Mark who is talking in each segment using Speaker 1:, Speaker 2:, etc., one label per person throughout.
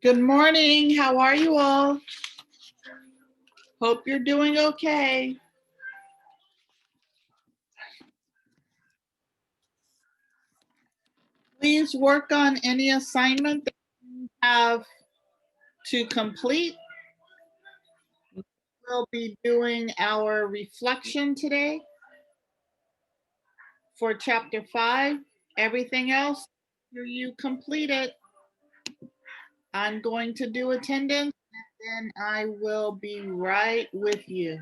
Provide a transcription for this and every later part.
Speaker 1: Good morning. How are you all? Hope you're doing okay. Please work on any assignment that you have to complete. We'll be doing our reflection today for chapter 5. Everything else, after you complete it, I'm going to do attendance and then I will be right with you.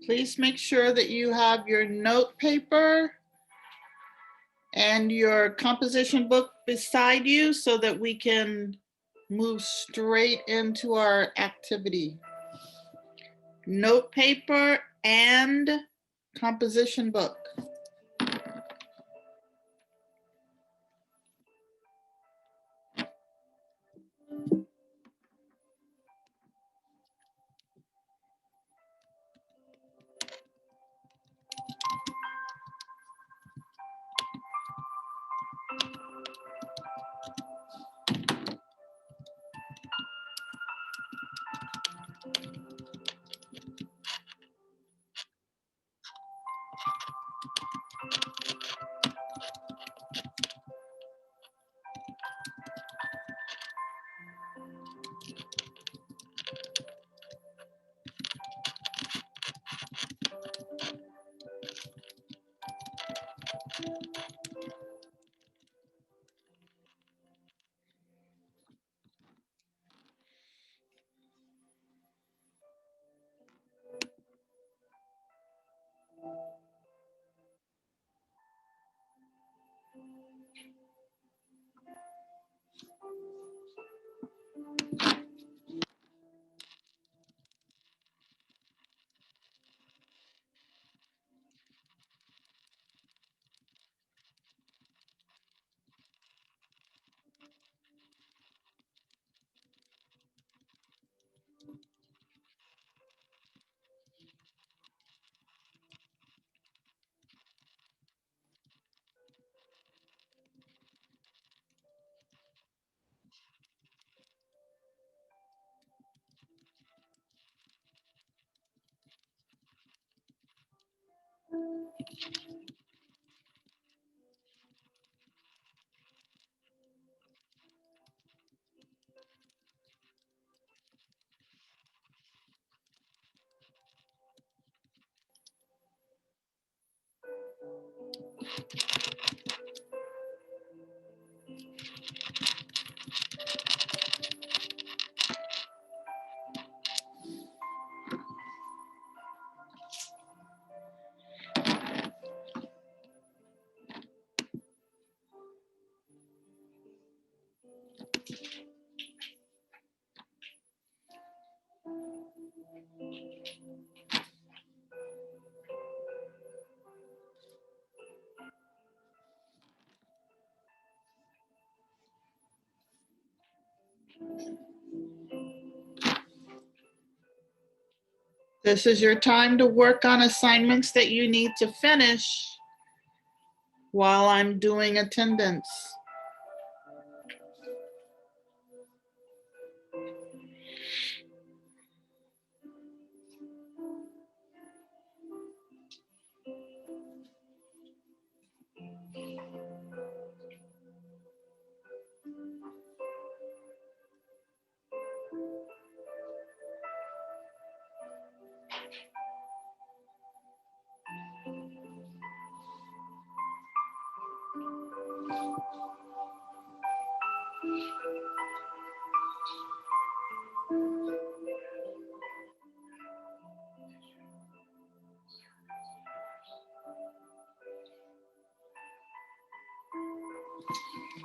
Speaker 1: Please make sure that you have your note paper and your composition book beside you so that we can move straight into our activity. Note paper and composition book. This is your time to work on assignments that you need to finish while I'm doing attendance.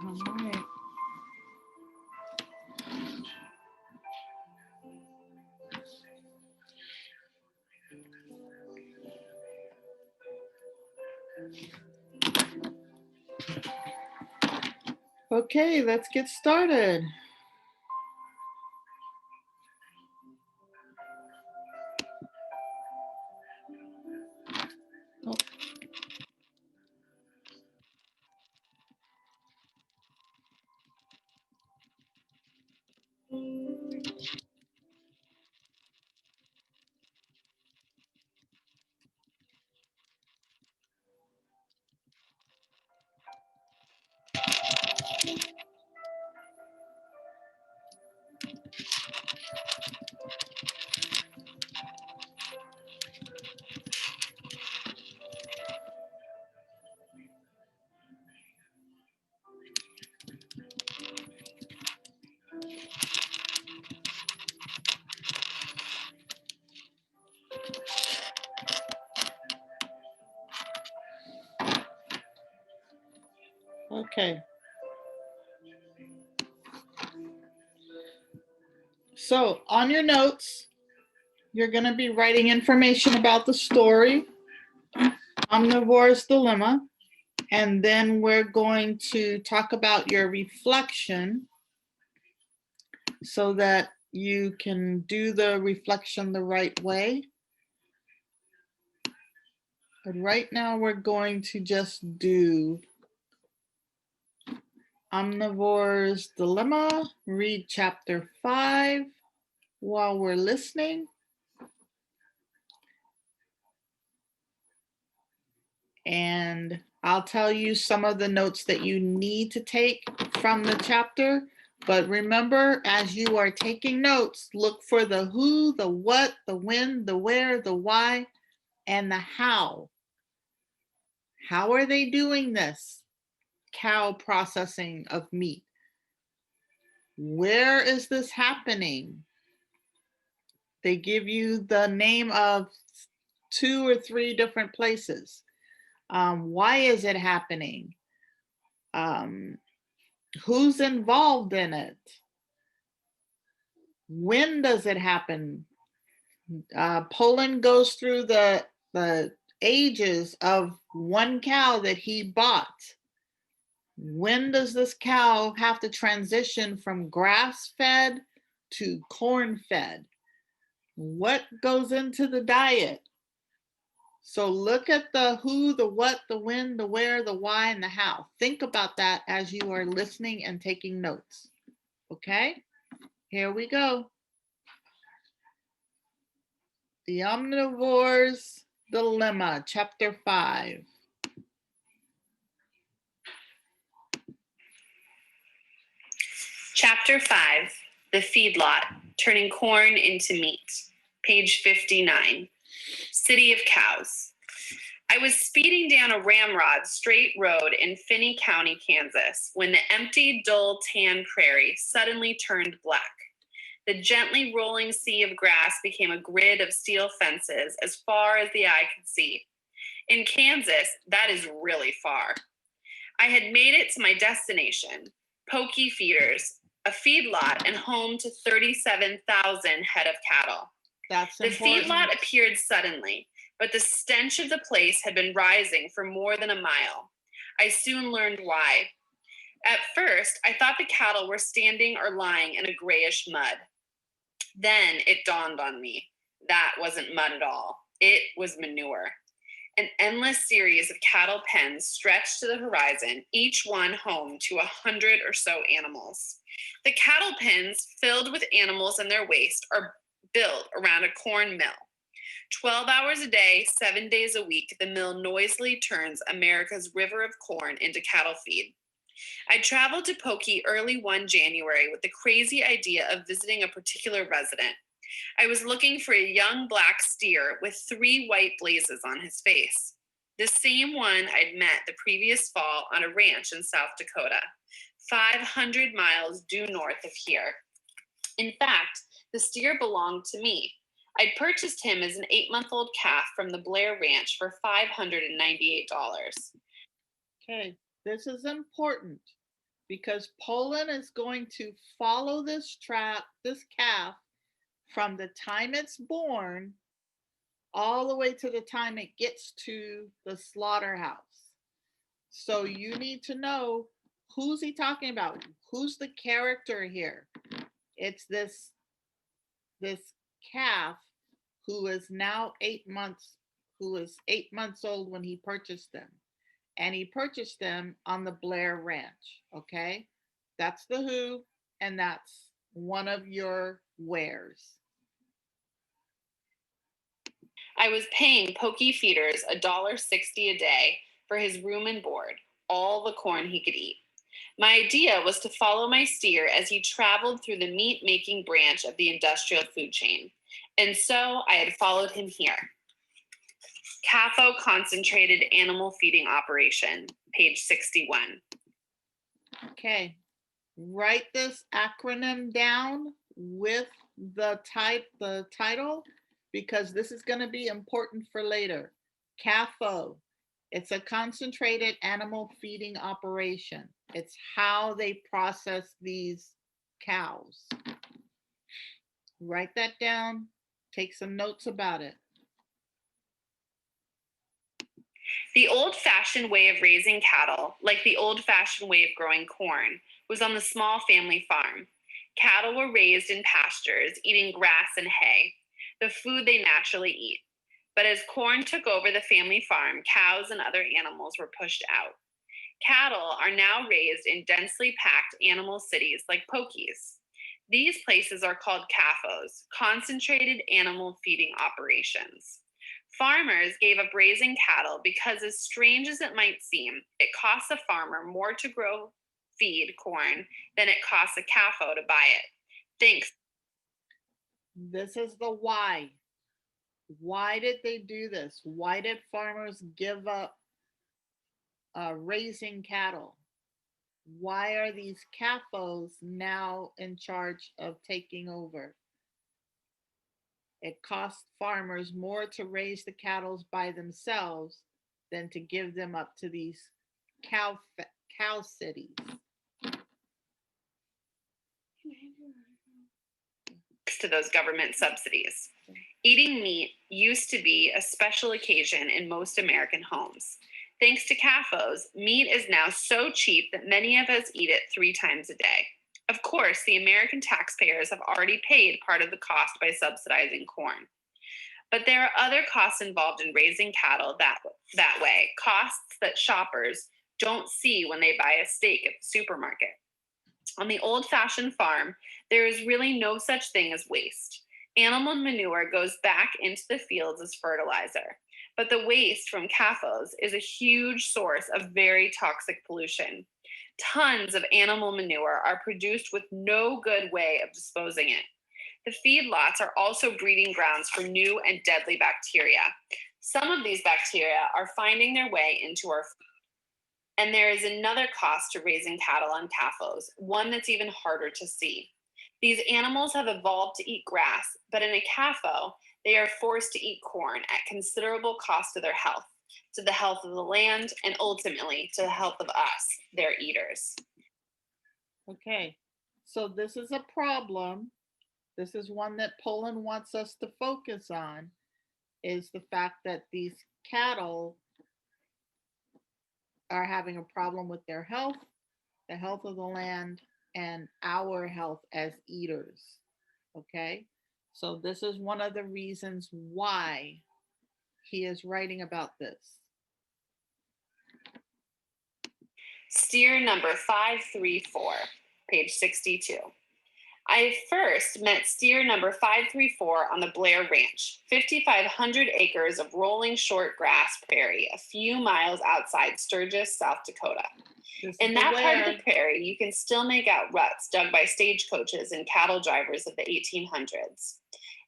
Speaker 1: All right. Okay, let's get started. Oh. Okay. So on your notes, you're going to be writing information about the story, Omnivore's Dilemma, and then we're going to talk about your reflection so that you can do the reflection the right way. But right now we're going to just do Omnivore's Dilemma, read chapter 5 while we're listening. And I'll tell you some of the notes that you need to take from the chapter. But remember, as you are taking notes, look for the who, the what, the when, the where, the why, and the how. How are they doing this? Cow processing of meat. Where is this happening? They give you the name of 2 or 3 different places. Why is it happening? Who's involved in it? When does it happen? Poland goes through the ages of one cow that he bought. When does this cow have to transition from grass-fed to corn-fed? What goes into the diet? So look at the who, the what, the when, the where, the why, and the how. Think about that as you are listening and taking notes. Okay, here we go. The Omnivore's Dilemma, Chapter 5.
Speaker 2: Chapter 5, The Feedlot, Turning Corn into Meat. Page 59. City of Cows. I was speeding down a ramrod straight road in Finney County, Kansas, when the empty, dull, tan prairie suddenly turned black. The gently rolling sea of grass became a grid of steel fences as far as the eye could see. In Kansas, that is really far. I had made it to my destination, Pokey Feeders, a feedlot and home to 37,000 head of cattle. The feedlot appeared suddenly, but the stench of the place had been rising for more than a mile. I soon learned why. At first, I thought the cattle were standing or lying in a grayish mud. Then it dawned on me. That wasn't mud at all. It was manure. An endless series of cattle pens stretched to the horizon, each one home to 100 or so animals. The cattle pens, filled with animals and their waste, are built around a corn mill. 12 hours a day, 7 days a week, the mill noisily turns America's river of corn into cattle feed. I traveled to Pokey early one January with the crazy idea of visiting a particular resident. I was looking for a young black steer with 3 white blazes on his face. The same one I'd met the previous fall on a ranch in South Dakota, 500 miles due north of here. In fact, the steer belonged to me. I'd purchased him as an 8-month-old calf from the Blair Ranch for $598.
Speaker 1: Okay, this is important because Poland is going to follow this calf from the time it's born all the way to the time it gets to the slaughterhouse. So you need to know, who's he talking about? Who's the character here? It's this calf who is now 8 months, who is 8 months old when he purchased them. And he purchased them on the Blair Ranch, okay? That's the who, and that's one of your wheres.
Speaker 2: I was paying Pokey Feeders $1.60 a day for his room and board, all the corn he could eat. My idea was to follow my steer as he traveled through the meat-making branch of the industrial food chain. And so I had followed him here. CAFO Concentrated Animal Feeding Operation, page 61.
Speaker 1: Okay, write this acronym down with the title, because this is going to be important for later. CAFO. It's a concentrated animal feeding operation. It's how they process these cows. Write that down. Take some notes about it.
Speaker 2: The old-fashioned way of raising cattle, like the old-fashioned way of growing corn, was on the small family farm. Cattle were raised in pastures, eating grass and hay, the food they naturally eat. But as corn took over the family farm, cows and other animals were pushed out. Cattle are now raised in densely packed animal cities like pokies. These places are called CAFOs, concentrated animal feeding operations. Farmers gave up raising cattle because, as strange as it might seem, it costs a farmer more to grow feed corn than it costs a CAFO to buy it. Thanks.
Speaker 1: This is the why. Why did they do this? Why did farmers give up raising cattle? Why are these CAFOs now in charge of taking over? It costs farmers more to raise the cattle by themselves than to give them up to these cow cities.
Speaker 2: To those government subsidies. Eating meat used to be a special occasion in most American homes. Thanks to CAFOs, meat is now so cheap that many of us eat it 3 times a day. Of course, the American taxpayers have already paid part of the cost by subsidizing corn. But there are other costs involved in raising cattle that way, costs that shoppers don't see when they buy a steak at the supermarket. On the old-fashioned farm, there is really no such thing as waste. Animal manure goes back into the fields as fertilizer, but the waste from CAFOs is a huge source of very toxic pollution. Tons of animal manure are produced with no good way of disposing it. The feedlots are also breeding grounds for new and deadly bacteria. Some of these bacteria are finding their way into our food. And there is another cost to raising cattle on CAFOs, one that's even harder to see. These animals have evolved to eat grass, but in a CAFO, they are forced to eat corn at considerable cost to their health, to the health of the land, and ultimately to the health of us, their eaters.
Speaker 1: Okay, so this is a problem. This is one that Poland wants us to focus on, is the fact that these cattle are having a problem with their health, the health of the land, and our health as eaters. Okay, so this is one of the reasons why he is writing about this.
Speaker 2: Steer number 534, page 62. I first met steer number 534 on the Blair Ranch, 5,500 acres of rolling short grass prairie, a few miles outside Sturgis, South Dakota. In that part of the prairie, you can still make out ruts dug by stagecoaches and cattle drivers of the 1800s.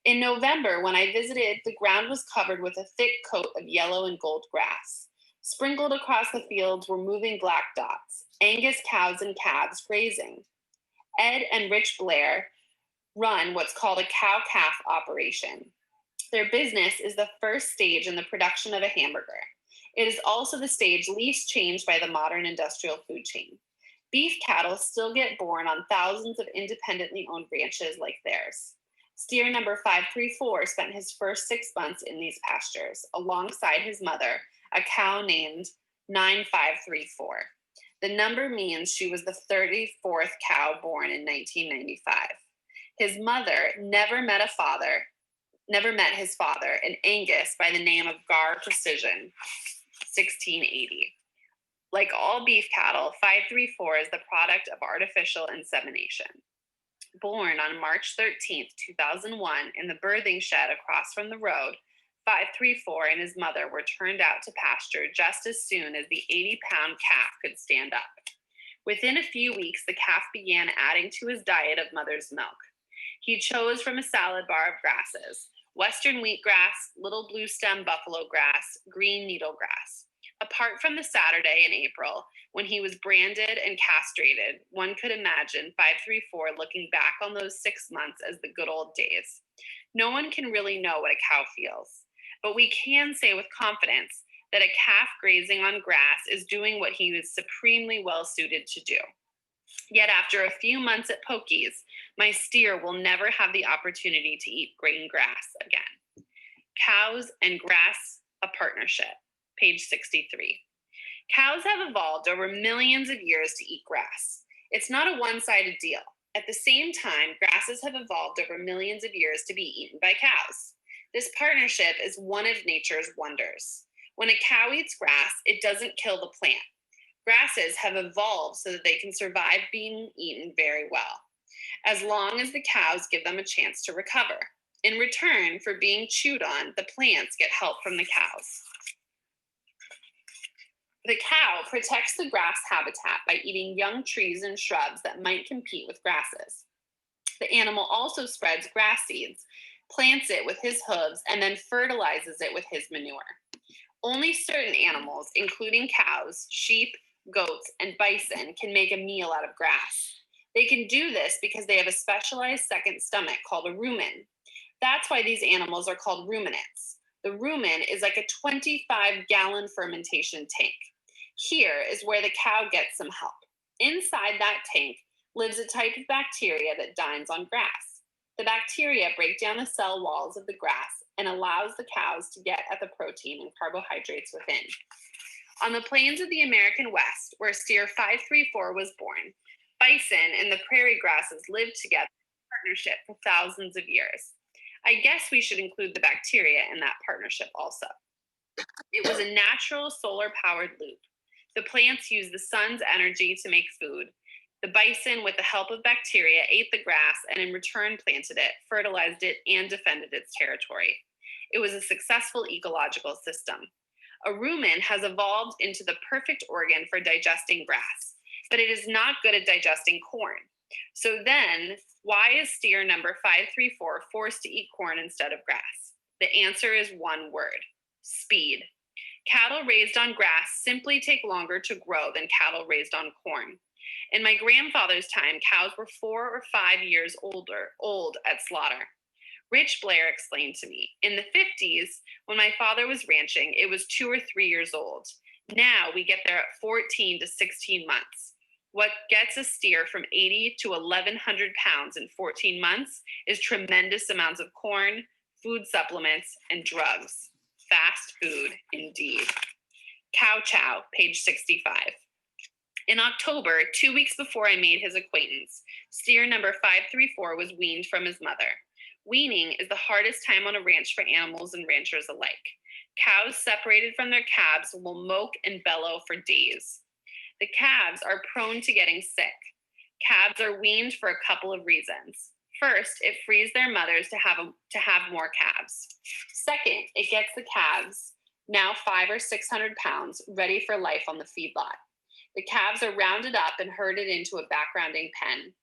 Speaker 2: In November, when I visited, the ground was covered with a thick coat of yellow and gold grass. Sprinkled across the fields were moving black dots, Angus cows and calves grazing. Ed and Rich Blair run what's called a cow-calf operation. Their business is the first stage in the production of a hamburger. It is also the stage least changed by the modern industrial food chain. Beef cattle still get born on thousands of independently owned ranches like theirs. Steer number 534 spent his first 6 months in these pastures, alongside his mother, a cow named 9534. The number means she was the 34th cow born in 1995. His mother never met his father, an Angus by the name of Gar Precision, 1680. Like all beef cattle, 534 is the product of artificial insemination. Born on March 13th, 2001, in the birthing shed across from the road, 534 and his mother were turned out to pasture just as soon as the 80-pound calf could stand up. Within a few weeks, the calf began adding to his diet of mother's milk. He chose from a salad bar of grasses: western wheatgrass, little blue stem buffalo grass, green needlegrass. Apart from the Saturday in April, when he was branded and castrated, one could imagine 534 looking back on those 6 months as the good old days. No one can really know what a cow feels, but we can say with confidence that a calf grazing on grass is doing what he is supremely well suited to do. Yet after a few months at Pokey's, my steer will never have the opportunity to eat green grass again. Cows and grass, a partnership, page 63. Cows have evolved over millions of years to eat grass. It's not a one-sided deal. At the same time, grasses have evolved over millions of years to be eaten by cows. This partnership is one of nature's wonders. When a cow eats grass, it doesn't kill the plant. Grasses have evolved so that they can survive being eaten very well, as long as the cows give them a chance to recover. In return for being chewed on, the plants get help from the cows. The cow protects the grass habitat by eating young trees and shrubs that might compete with grasses. The animal also spreads grass seeds, plants it with his hooves, and then fertilizes it with his manure. Only certain animals, including cows, sheep, goats, and bison, can make a meal out of grass. They can do this because they have a specialized second stomach called a rumen. That's why these animals are called ruminants. The rumen is like a 25-gallon fermentation tank. Here is where the cow gets some help. Inside that tank lives a type of bacteria that dines on grass. The bacteria break down the cell walls of the grass and allows the cows to get at the protein and carbohydrates within. On the plains of the American West, where steer 534 was born, bison and the prairie grasses lived together in partnership for thousands of years. I guess we should include the bacteria in that partnership also. It was a natural solar-powered loop. The plants used the sun's energy to make food. The bison, with the help of bacteria, ate the grass and in return planted it, fertilized it, and defended its territory. It was a successful ecological system. A rumen has evolved into the perfect organ for digesting grass, but it is not good at digesting corn. So then, why is steer number 534 forced to eat corn instead of grass? The answer is one word: speed. Cattle raised on grass simply take longer to grow than cattle raised on corn. In my grandfather's time, cows were 4 or 5 years old at slaughter. Rich Blair explained to me, in the 50s, when my father was ranching, it was 2 or 3 years old. Now we get there at 14 to 16 months. What gets a steer from 80 to 1,100 pounds in 14 months is tremendous amounts of corn, food supplements, and drugs. Fast food, indeed. Cow chow, page 65. In October, 2 weeks before I made his acquaintance, steer number 534 was weaned from his mother. Weaning is the hardest time on a ranch for animals and ranchers alike. Cows separated from their calves will moke and bellow for days. The calves are prone to getting sick. Calves are weaned for a couple of reasons. First, it frees their mothers to have more calves. Second, it gets the calves, now 500 or 600 pounds, ready for life on the feedlot. The calves are rounded up and herded into a backgrounding pen.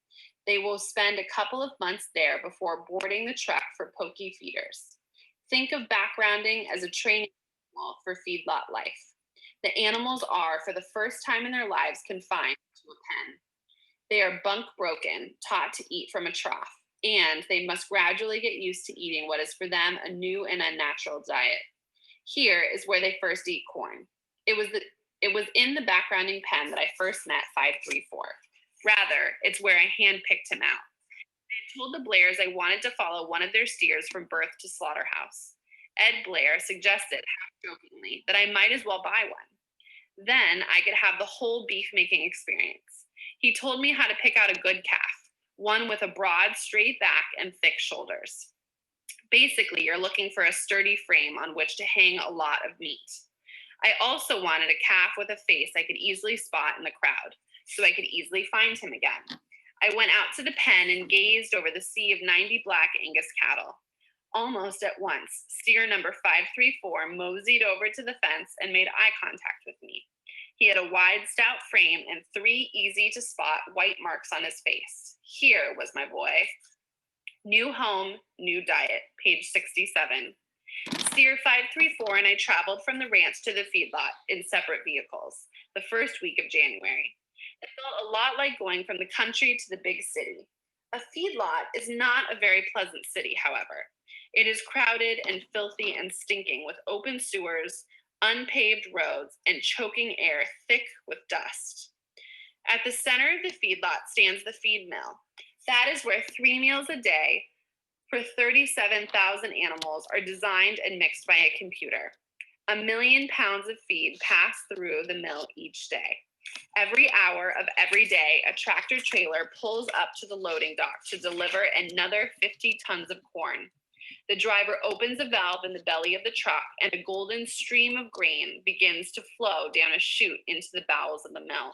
Speaker 2: They will spend a couple of months there before boarding the truck for pokey feeders. Think of backgrounding as a training animal for feedlot life. The animals are, for the first time in their lives, confined to a pen. They are bunk broken, taught to eat from a trough, and they must gradually get used to eating what is for them a new and unnatural diet. Here is where they first eat corn. It was in the backgrounding pen that I first met 534. Rather, it's where I handpicked him out. I told the Blairs I wanted to follow one of their steers from birth to slaughterhouse. Ed Blair suggested, half-jokingly, that I might as well buy one. Then I could have the whole beef-making experience. He told me how to pick out a good calf, one with a broad, straight back and thick shoulders. Basically, you're looking for a sturdy frame on which to hang a lot of meat. I also wanted a calf with a face I could easily spot in the crowd, so I could easily find him again. I went out to the pen and gazed over the sea of 90 black Angus cattle. Almost at once, steer number 534 moseyed over to the fence and made eye contact with me. He had a wide, stout frame and 3 easy-to-spot white marks on his face. Here was my boy. New home, new diet, page 67. Steer 534 and I traveled from the ranch to the feedlot in separate vehicles the first week of January. It felt a lot like going from the country to the big city. A feedlot is not a very pleasant city, however. It is crowded and filthy and stinking with open sewers, unpaved roads, and choking air thick with dust. At the center of the feedlot stands the feed mill. That is where 3 meals a day for 37,000 animals are designed and mixed by a computer. 1 million pounds of feed pass through the mill each day. Every hour of every day, a tractor trailer pulls up to the loading dock to deliver another 50 tons of corn. The driver opens a valve in the belly of the truck, and a golden stream of grain begins to flow down a chute into the bowels of the mill.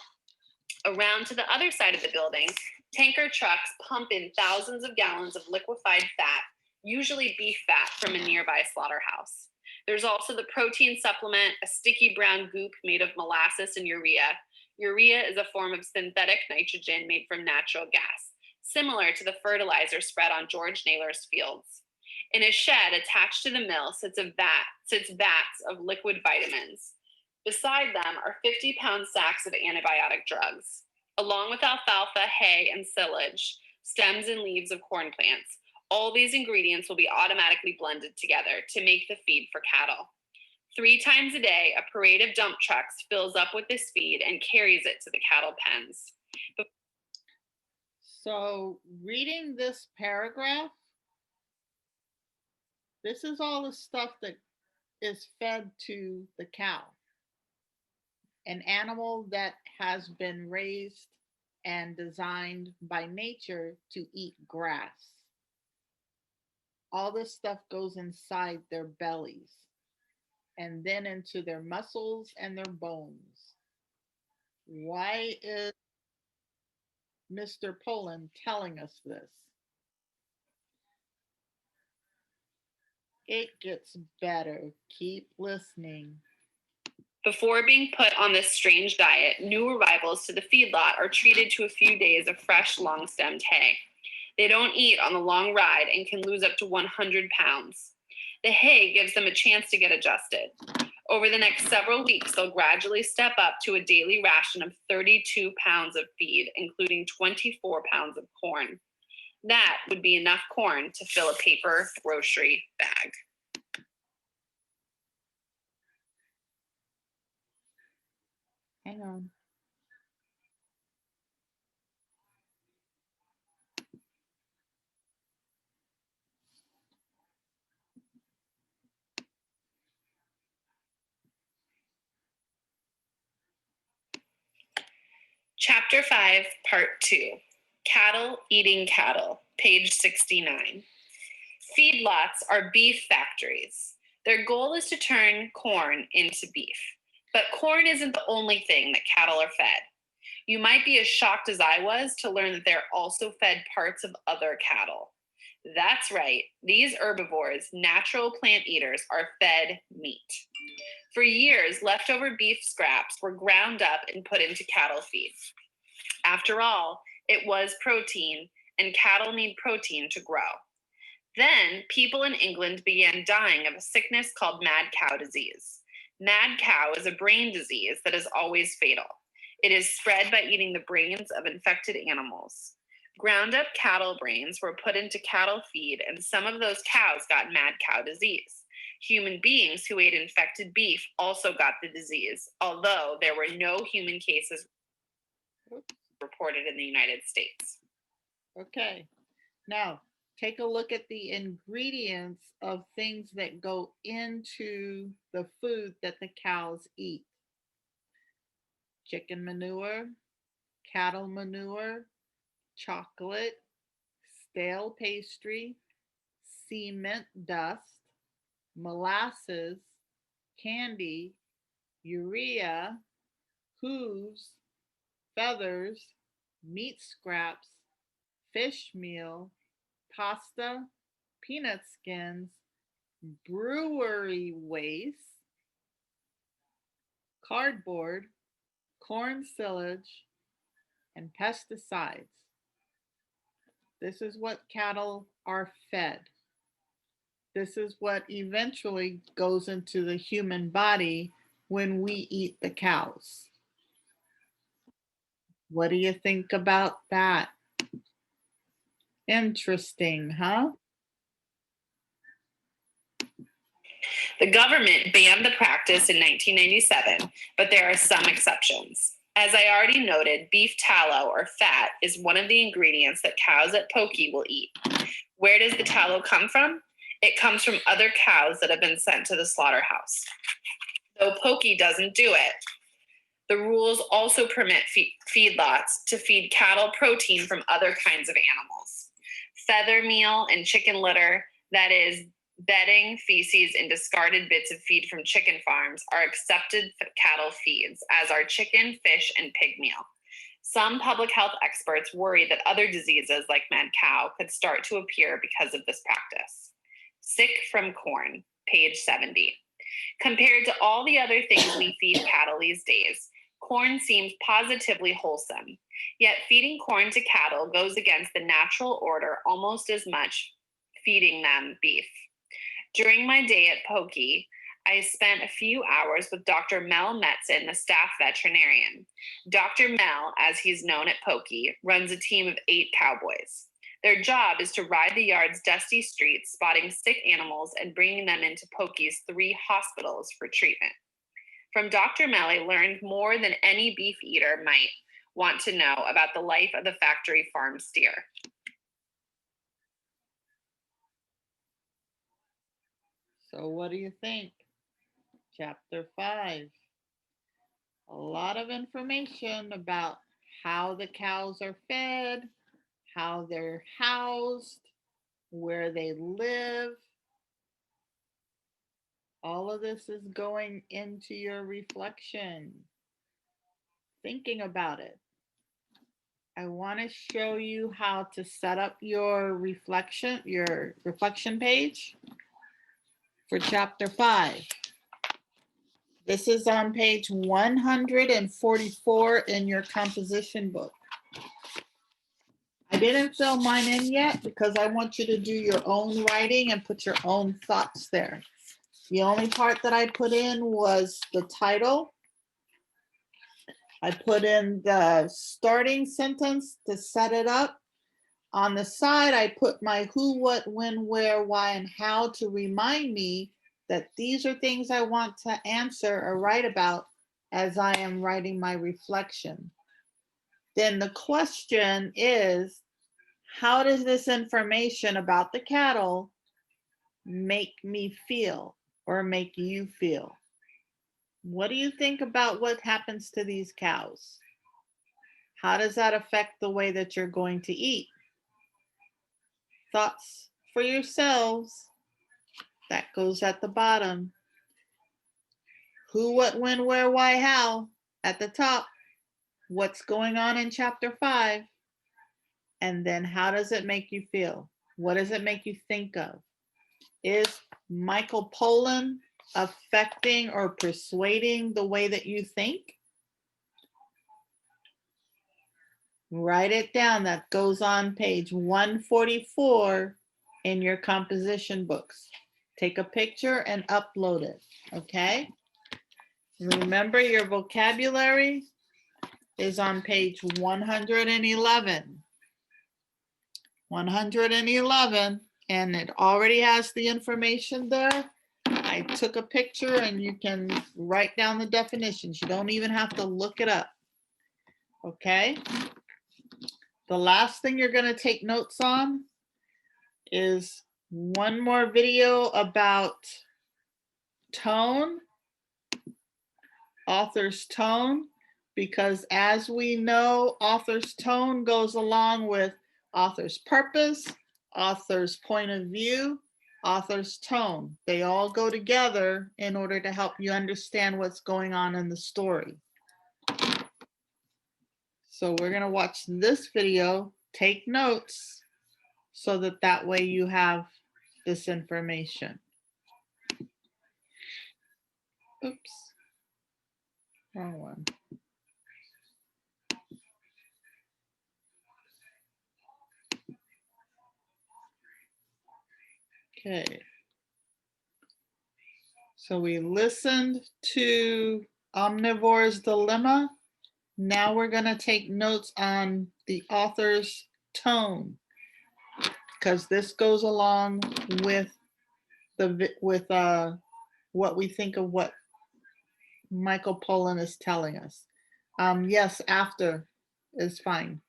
Speaker 2: Around to the other side of the building, tanker trucks pump in thousands of gallons of liquefied fat, usually beef fat from a nearby slaughterhouse. There's also the protein supplement, a sticky brown goop made of molasses and urea. Urea is a form of synthetic nitrogen made from natural gas, similar to the fertilizer spread on George Naylor's fields. In a shed attached to the mill sits vats of liquid vitamins. Beside them are 50-pound sacks of antibiotic drugs. Along with alfalfa, hay, and silage, stems and leaves of corn plants, all these ingredients will be automatically blended together to make the feed for cattle. 3 times a day, a parade of dump trucks fills up with this feed and carries it to the cattle pens.
Speaker 1: So reading this paragraph, this is all the stuff that is fed to the cow. An animal that has been raised and designed by nature to eat grass. All this stuff goes inside their bellies and then into their muscles and their bones. Why is Mr. Poland telling us this? It gets better. Keep listening.
Speaker 2: Before being put on this strange diet, new arrivals to the feedlot are treated to a few days of fresh, long-stemmed hay. They don't eat on the long ride and can lose up to 100 pounds. The hay gives them a chance to get adjusted. Over the next several weeks, they'll gradually step up to a daily ration of 32 pounds of feed, including 24 pounds of corn. That would be enough corn to fill a paper grocery bag.
Speaker 1: Hang on.
Speaker 2: Chapter 5, Part 2, Cattle Eating Cattle, page 69. Feedlots are beef factories. Their goal is to turn corn into beef. But corn isn't the only thing that cattle are fed. You might be as shocked as I was to learn that they're also fed parts of other cattle. That's right, these herbivores, natural plant eaters, are fed meat. For years, leftover beef scraps were ground up and put into cattle feed. After all, it was protein, and cattle need protein to grow. Then, people in England began dying of a sickness called mad cow disease. Mad cow is a brain disease that is always fatal. It is spread by eating the brains of infected animals. Ground up cattle brains were put into cattle feed, and some of those cows got mad cow disease. Human beings who ate infected beef also got the disease, although there were no human cases reported in the United States.
Speaker 1: Okay, now take a look at the ingredients of things that go into the food that the cows eat. Chicken manure, cattle manure, chocolate, stale pastry, cement dust, molasses, candy, urea, hooves, feathers, meat scraps, fish meal, pasta, peanut skins, brewery waste, cardboard, corn silage, and pesticides. This is what cattle are fed. This is what eventually goes into the human body when we eat the cows. What do you think about that? Interesting, huh?
Speaker 2: The government banned the practice in 1997, but there are some exceptions. As I already noted, beef tallow or fat is one of the ingredients that cows at Pokey will eat. Where does the tallow come from? It comes from other cows that have been sent to the slaughterhouse. Though Pokey doesn't do it, the rules also permit feedlots to feed cattle protein from other kinds of animals. Feather meal and chicken litter, that is, bedding, feces, and discarded bits of feed from chicken farms, are accepted cattle feeds, as are chicken, fish, and pig meal. Some public health experts worry that other diseases like mad cow could start to appear because of this practice. Sick from corn, page 70. Compared to all the other things we feed cattle these days, corn seems positively wholesome. Yet feeding corn to cattle goes against the natural order almost as much feeding them beef. During my day at Pokey, I spent a few hours with Dr. Mel Metzen, the staff veterinarian. Dr. Mel, as he's known at Pokey, runs a team of 8 cowboys. Their job is to ride the yard's dusty streets, spotting sick animals and bringing them into Pokey's 3 hospitals for treatment. From Dr. Mel, I learned more than any beef eater might want to know about the life of the factory farm steer.
Speaker 1: So what do you think? Chapter 5. A lot of information about how the cows are fed, how they're housed, where they live. All of this is going into your reflection, thinking about it. I want to show you how to set up your reflection page for chapter 5. This is on page 144 in your composition book. I didn't fill mine in yet because I want you to do your own writing and put your own thoughts there. The only part that I put in was the title. I put in the starting sentence to set it up. On the side, I put my who, what, when, where, why, and how to remind me that these are things I want to answer or write about as I am writing my reflection. Then the question is, how does this information about the cattle make me feel or make you feel? What do you think about what happens to these cows? How does that affect the way that you're going to eat? Thoughts for yourselves. That goes at the bottom. Who, what, when, where, why, how at the top. What's going on in chapter 5? And then how does it make you feel? What does it make you think of? Is Michael Pollan affecting or persuading the way that you think? Write it down. That goes on page 144 in your composition books. Take a picture and upload it, okay? Remember, your vocabulary is on page 111. 111, and it already has the information there. I took a picture and you can write down the definitions. You don't even have to look it up, okay? The last thing you're gonna take notes on is one more video about tone, author's tone, because as we know, author's tone goes along with author's purpose, author's point of view, author's tone. They all go together in order to help you understand what's going on in the story. So we're going to watch this video, take notes, so that way you have this information. Oops, wrong one. Okay. So we listened to Omnivore's Dilemma. Now we're going to take notes on the author's tone, because this goes along with what we think of what Michael Pollan is telling us. Yes, after is fine.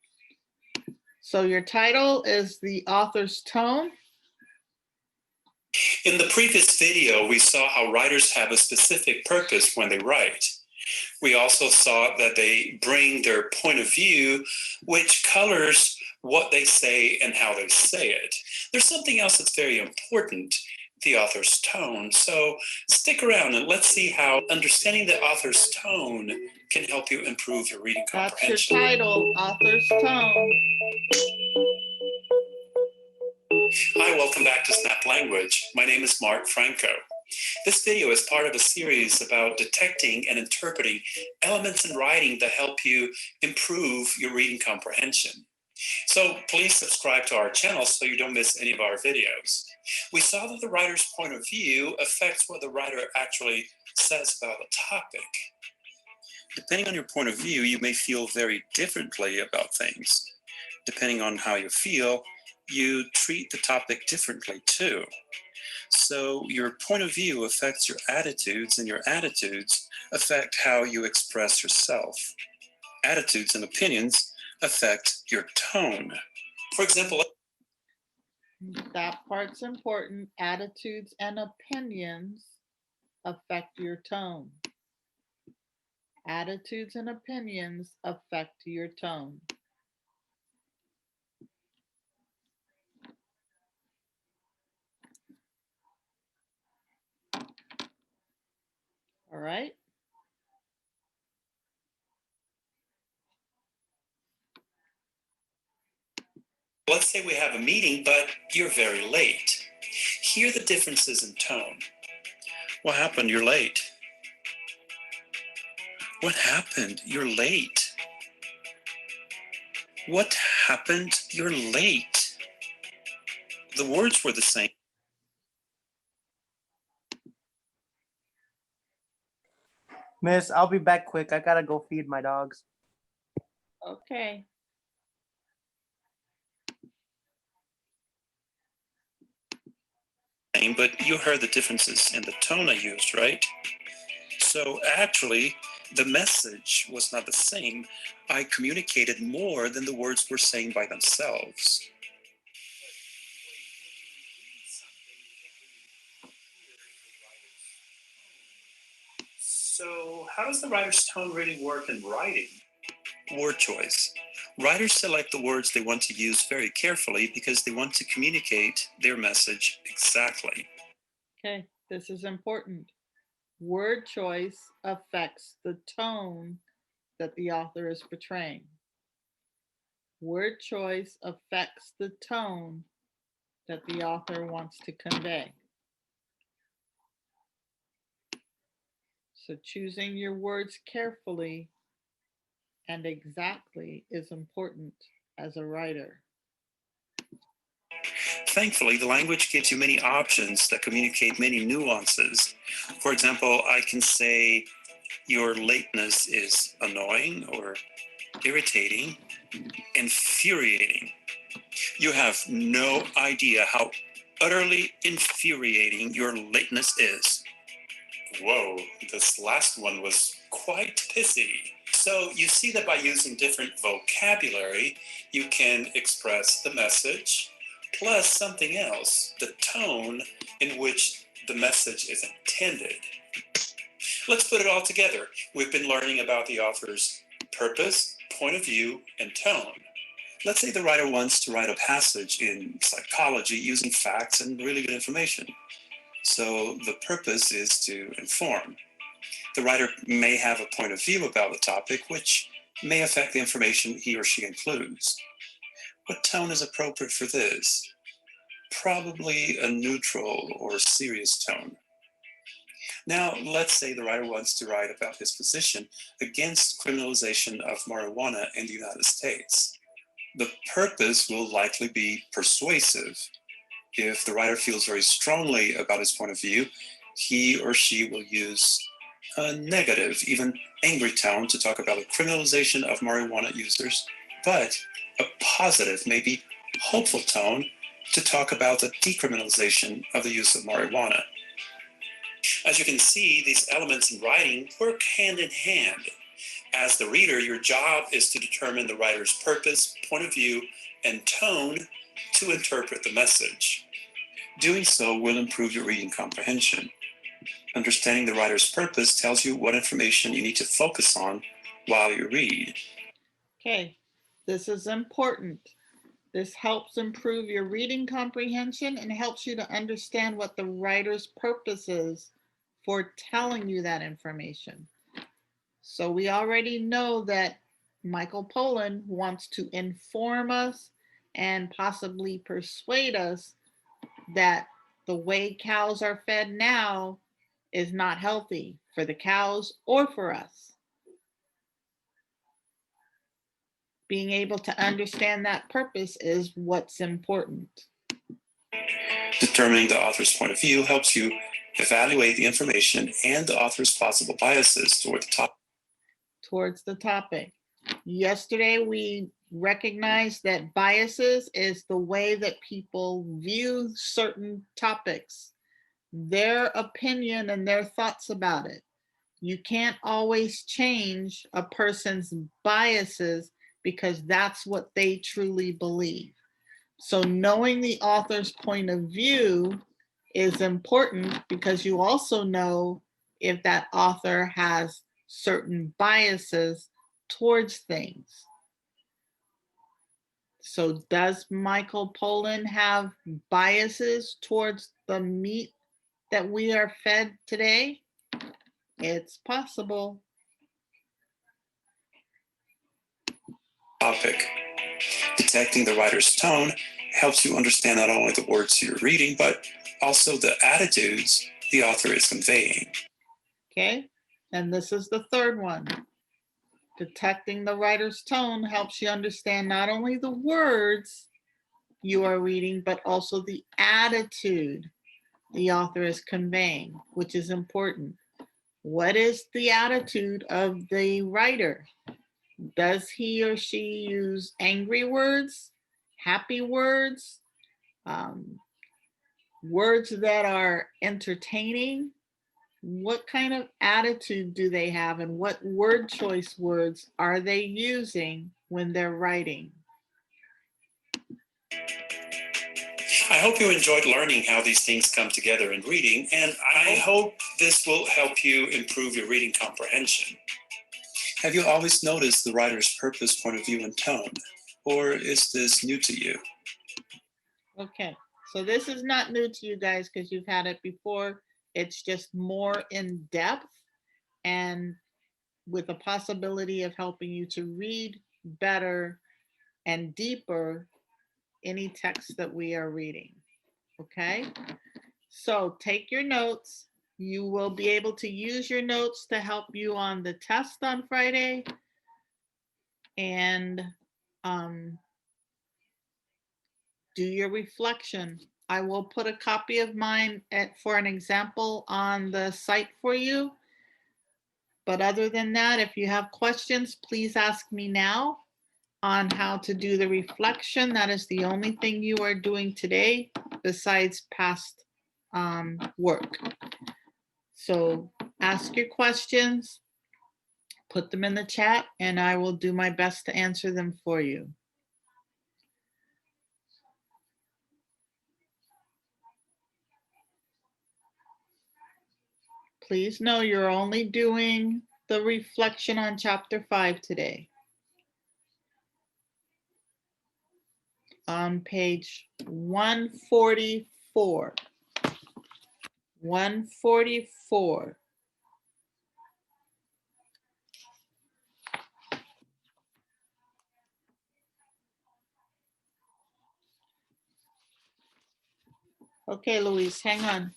Speaker 1: So your title is The Author's Tone.
Speaker 3: In the previous video, we saw how writers have a specific purpose when they write. We also saw that they bring their point of view, which colors what they say and how they say it. There's something else that's very important, the author's tone. So stick around and let's see how understanding the author's tone can help you improve your reading comprehension.
Speaker 1: That's your title, Author's Tone.
Speaker 3: Hi, welcome back to Snap Language. My name is Mark Franco. This video is part of a series about detecting and interpreting elements in writing that help you improve your reading comprehension. So please subscribe to our channel so you don't miss any of our videos. We saw that the writer's point of view affects what the writer actually says about a topic. Depending on your point of view, you may feel very differently about things. Depending on how you feel, you treat the topic differently too. So your point of view affects your attitudes, and your attitudes affect how you express yourself. Attitudes and opinions affect your tone. For example,
Speaker 1: that part's important. Attitudes and opinions affect your tone. Attitudes and opinions affect your tone. All right.
Speaker 3: let's say we have a meeting, but you're very late. Hear the differences in tone. What happened? You're late. What happened? You're late. What happened? You're late. The words were the same.
Speaker 4: Miss, I'll be back quick. I gotta go feed my dogs.
Speaker 1: Okay.
Speaker 3: But you heard the differences in the tone I used, right? So actually, the message was not the same. I communicated more than the words were saying by themselves. So how does the writer's tone really work in writing? Word choice. Writers select the words they want to use very carefully because they want to communicate their message exactly.
Speaker 1: Okay, this is important. Word choice affects the tone that the author is portraying. Word choice affects the tone that the author wants to convey. So choosing your words carefully and exactly is important as a writer.
Speaker 3: Thankfully, the language gives you many options that communicate many nuances. For example, I can say your lateness is annoying or irritating, infuriating. You have no idea how utterly infuriating your lateness is. Whoa, this last one was quite pissy. So you see that by using different vocabulary, you can express the message plus something else, the tone in which the message is intended. Let's put it all together. We've been learning about the author's purpose, point of view, and tone. Let's say the writer wants to write a passage in psychology using facts and really good information. So the purpose is to inform. The writer may have a point of view about the topic, which may affect the information he or she includes. What tone is appropriate for this? Probably a neutral or serious tone. Now, let's say the writer wants to write about his position against criminalization of marijuana in the United States. The purpose will likely be persuasive. If the writer feels very strongly about his point of view, he or she will use a negative, even angry tone to talk about the criminalization of marijuana users, but a positive, maybe hopeful tone to talk about the decriminalization of the use of marijuana. As you can see, these elements in writing work hand in hand. As the reader, your job is to determine the writer's purpose, point of view, and tone to interpret the message. Doing so will improve your reading comprehension. Understanding the writer's purpose tells you what information you need to focus on while you read.
Speaker 1: Okay, this is important. This helps improve your reading comprehension and helps you to understand what the writer's purpose is for telling you that information. So we already know that Michael Pollan wants to inform us and possibly persuade us that the way cows are fed now is not healthy for the cows or for us. Being able to understand that purpose is what's important.
Speaker 3: Determining the author's point of view helps you evaluate the information and the author's possible biases
Speaker 1: towards the topic. Yesterday, we recognized that biases is the way that people view certain topics, their opinion and their thoughts about it. You can't always change a person's biases because that's what they truly believe. So knowing the author's point of view is important because you also know if that author has certain biases towards things. So does Michael Pollan have biases towards the meat that we are fed today? It's possible.
Speaker 3: topic. Detecting the writer's tone helps you understand not only the words you're reading, but also the attitudes the author is conveying.
Speaker 1: Okay, and this is the third one. Detecting the writer's tone helps you understand not only the words you are reading, but also the attitude the author is conveying, which is important. What is the attitude of the writer? Does he or she use angry words, happy words, words that are entertaining? What kind of attitude do they have and what word choice words are they using when they're writing?
Speaker 3: I hope you enjoyed learning how these things come together in reading, and I hope this will help you improve your reading comprehension. Have you always noticed the writer's purpose, point of view, and tone? Or is this new to you?
Speaker 1: Okay, so this is not new to you guys because you've had it before. It's just more in depth and with the possibility of helping you to read better and deeper any text that we are reading. Okay, so take your notes. You will be able to use your notes to help you on the test on Friday. And do your reflection. I will put a copy of mine for an example on the site for you. But other than that, if you have questions, please ask me now on how to do the reflection. That is the only thing you are doing today besides past work. So ask your questions, put them in the chat, and I will do my best to answer them for you. Please know you're only doing the reflection on chapter 5 today. On page 144. 144. Okay, Louise, hang on.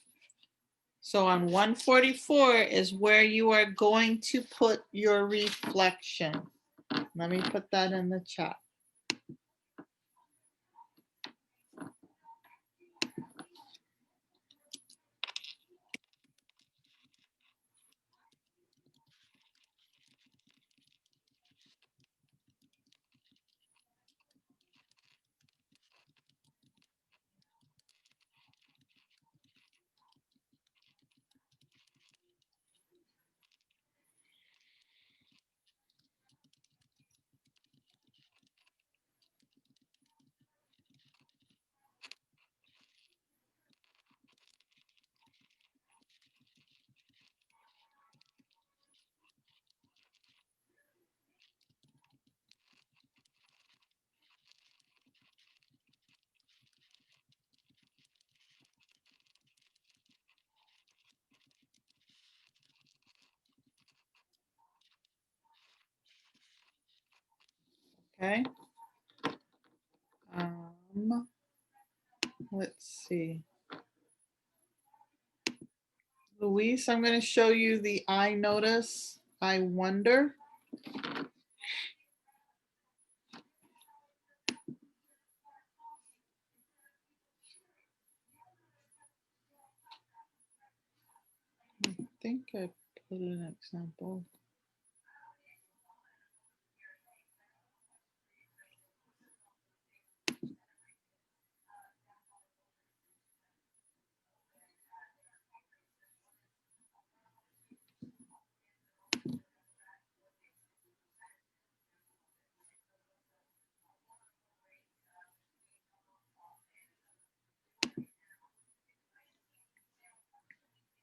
Speaker 1: So on 144 is where you are going to put your reflection. Let me put that in the chat. Okay. Let's see. Luis, I'm going to show you the I notice, I wonder. I think I put an example.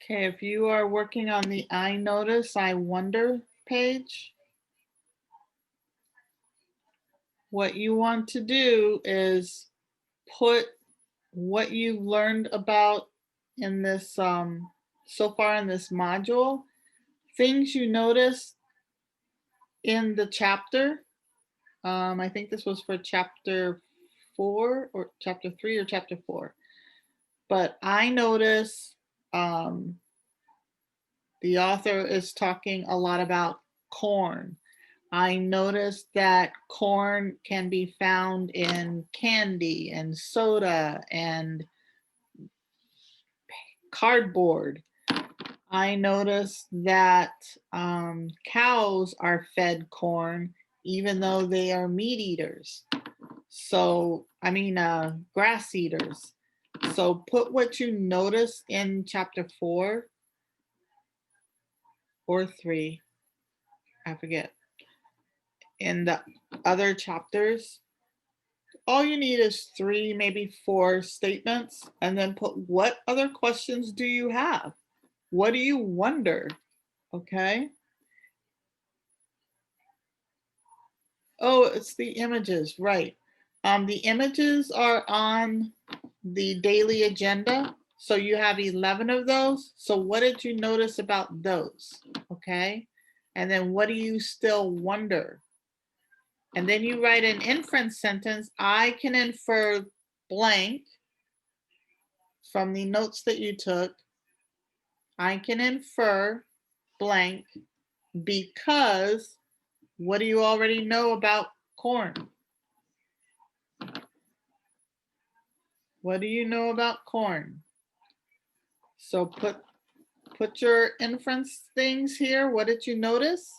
Speaker 1: Okay, if you are working on the I notice, I wonder page, what you want to do is put what you've learned about in this, so far in this module, things you notice in the chapter. I think this was for chapter 4 or chapter 3 or chapter 4. But I notice the author is talking a lot about corn. I noticed that corn can be found in candy and soda and cardboard. I noticed that cows are fed corn even though they are meat eaters. So, I mean, grass eaters. So put what you notice in chapter 4 or 3, I forget, in the other chapters. All you need is 3, maybe 4 statements, and then put what other questions do you have? What do you wonder? Okay. Oh, it's the images, right. The images are on the daily agenda. So you have 11 of those. So what did you notice about those? Okay. And then what do you still wonder? And then you write an inference sentence. I can infer blank from the notes that you took. I can infer blank because what do you already know about corn? What do you know about corn? So put your inference things here. What did you notice?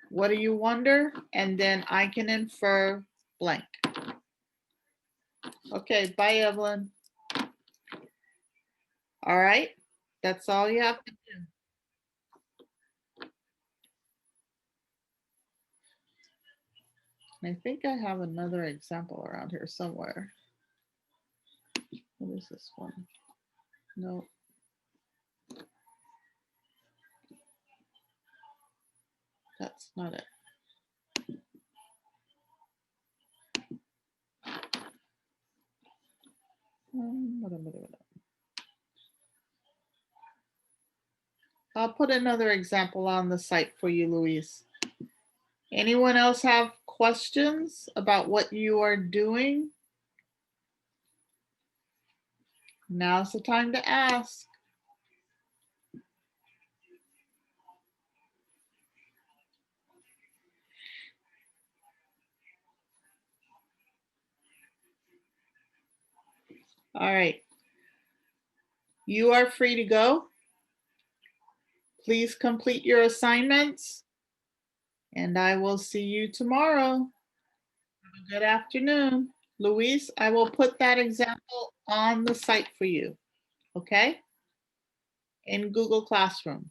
Speaker 1: What do you wonder? And then I can infer blank. Okay, bye, Evelyn. All right, that's all you have to do. I think I have another example around here somewhere. What is this one? No. That's not it. I'll put another example on the site for you, Luis. Anyone else have questions about what you are doing? Now's the time to ask. All right. You are free to go. Please complete your assignments, and I will see you tomorrow. Have a good afternoon. Luis, I will put that example on the site for you, okay? In Google Classroom.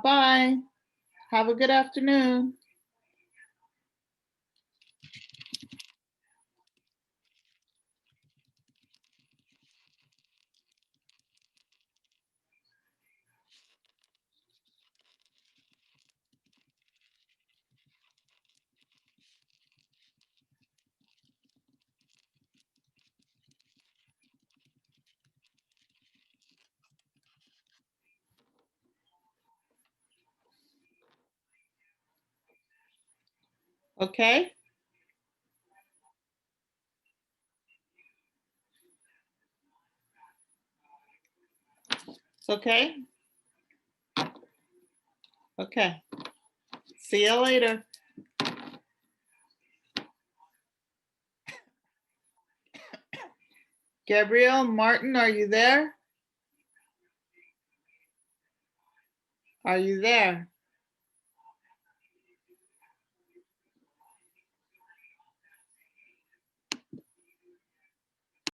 Speaker 1: Bye-bye. Have a good afternoon. Okay? It's okay? Okay. See you later. Gabrielle, Martin, are you there? Are you there?